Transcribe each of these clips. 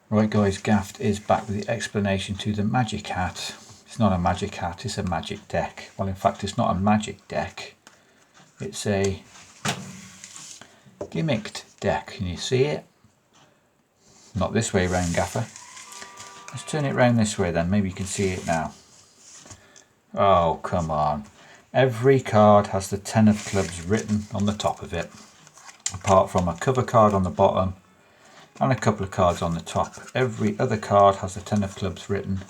Right guys, Gaft is back with the explanation to the magic hat. It's not a magic hat, it's a magic deck. Well, in fact, it's not a magic deck. It's a gimmicked deck. Can you see it? Not this way round, Gaffer. Let's turn it round this way then, maybe you can see it now. Oh, come on. Every card has the 10 of clubs written on the top of it, apart from a cover card on the bottom and a couple of cards on the top. Every other card has the 10 of clubs written.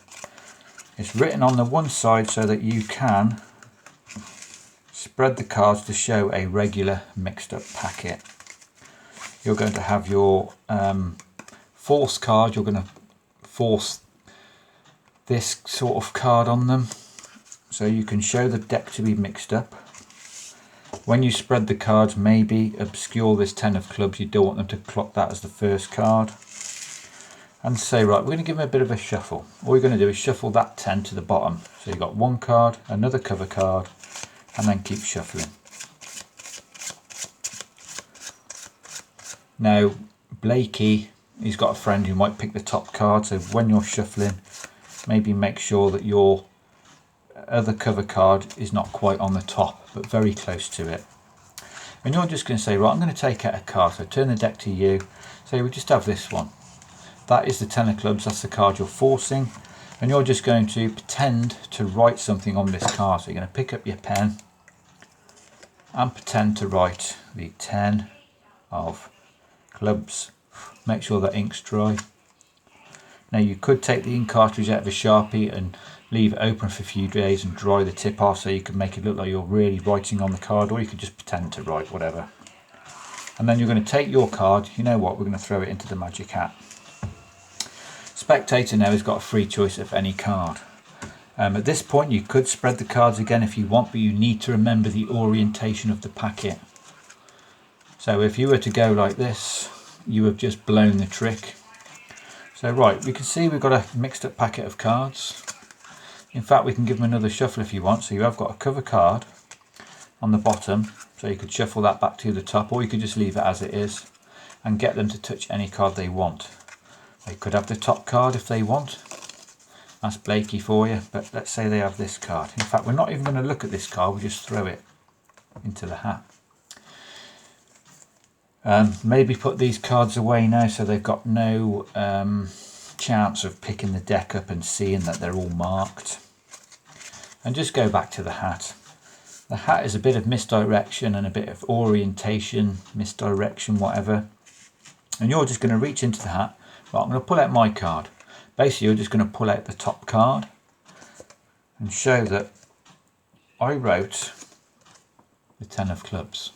It's written on the one side so that you can spread the cards to show a regular mixed up packet. You're going to have your force card. You're going to force this sort of card on them so you can show the deck to be mixed up. When you spread the cards, maybe obscure this 10 of clubs. You don't want them to clock that as the first card. And say, right, we're going to give them a bit of a shuffle. All you're going to do is shuffle that 10 to the bottom. So you've got one card, another cover card, and then keep shuffling. Now, Blakey, he's got a friend who might pick the top card. So when you're shuffling, maybe make sure that your other cover card is not quite on the top, but very close to it. And you're just going to say, right, I'm going to take out a card. So turn the deck to you. So we just have this one. That is the 10 of clubs. That's the card you're forcing. And you're just going to pretend to write something on this card. So you're going to pick up your pen and pretend to write the 10 of clubs. Make sure that ink's dry. Now you could take the ink cartridge out of a Sharpie and leave it open for a few days and dry the tip off so you can make it look like you're really writing on the card, or you could just pretend to write, whatever. And then you're going to take your card. You know what, we're going to throw it into the magic hat. Spectator now has got a free choice of any card. At this point you could spread the cards again if you want, but you need to remember the orientation of the packet. So if you were to go like this, you have just blown the trick. So right, we can see we've got a mixed up packet of cards. In fact, we can give them another shuffle if you want. So you have got a cover card on the bottom, so you could shuffle that back to the top, or you could just leave it as it is and get them to touch any card they want. They could have the top card if they want. That's Blakey for you, but let's say they have this card. In fact, we're not even going to look at this card, we'll just throw it into the hat. Maybe put these cards away now so they've got no chance of picking the deck up and seeing that they're all marked. And just go back to the hat. The hat is a bit of misdirection and a bit of orientation, misdirection, whatever. And you're just going to reach into the hat. Well, I'm going to pull out my card. Basically, you're just going to pull out the top card and show that I wrote the 10 of clubs.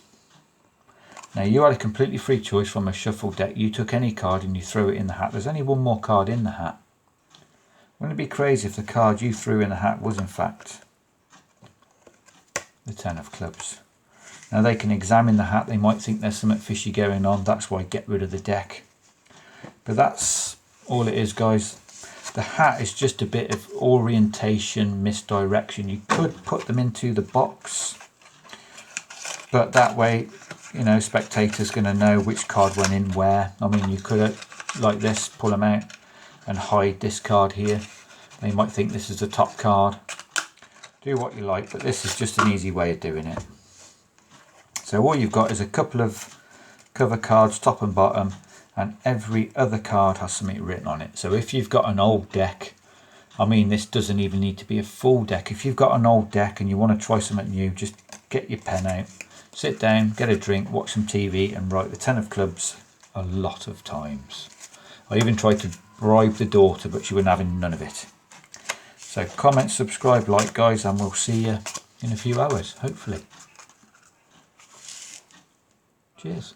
Now, you had a completely free choice from a shuffle deck. You took any card and you threw it in the hat. There's only one more card in the hat. Wouldn't it be crazy if the card you threw in the hat was in fact the 10 of clubs? Now they can examine the hat. They might think there's something fishy going on. That's why I get rid of the deck. But that's all it is, guys. The hat is just a bit of orientation, misdirection. You could put them into the box, but that way, you know, spectators going to know which card went in where. I mean, you could, like this, pull them out and hide this card here. They might think this is the top card. Do what you like, but this is just an easy way of doing it. So all you've got is a couple of cover cards, top and bottom, and every other card has something written on it. So if you've got an old deck, I mean, this doesn't even need to be a full deck. If you've got an old deck and you want to try something new, just get your pen out, sit down, get a drink, watch some TV and write the 10 of clubs a lot of times. I even tried to bribe the daughter, but she wasn't having none of it. So comment, subscribe, like, guys, and we'll see you in a few hours, hopefully. Cheers.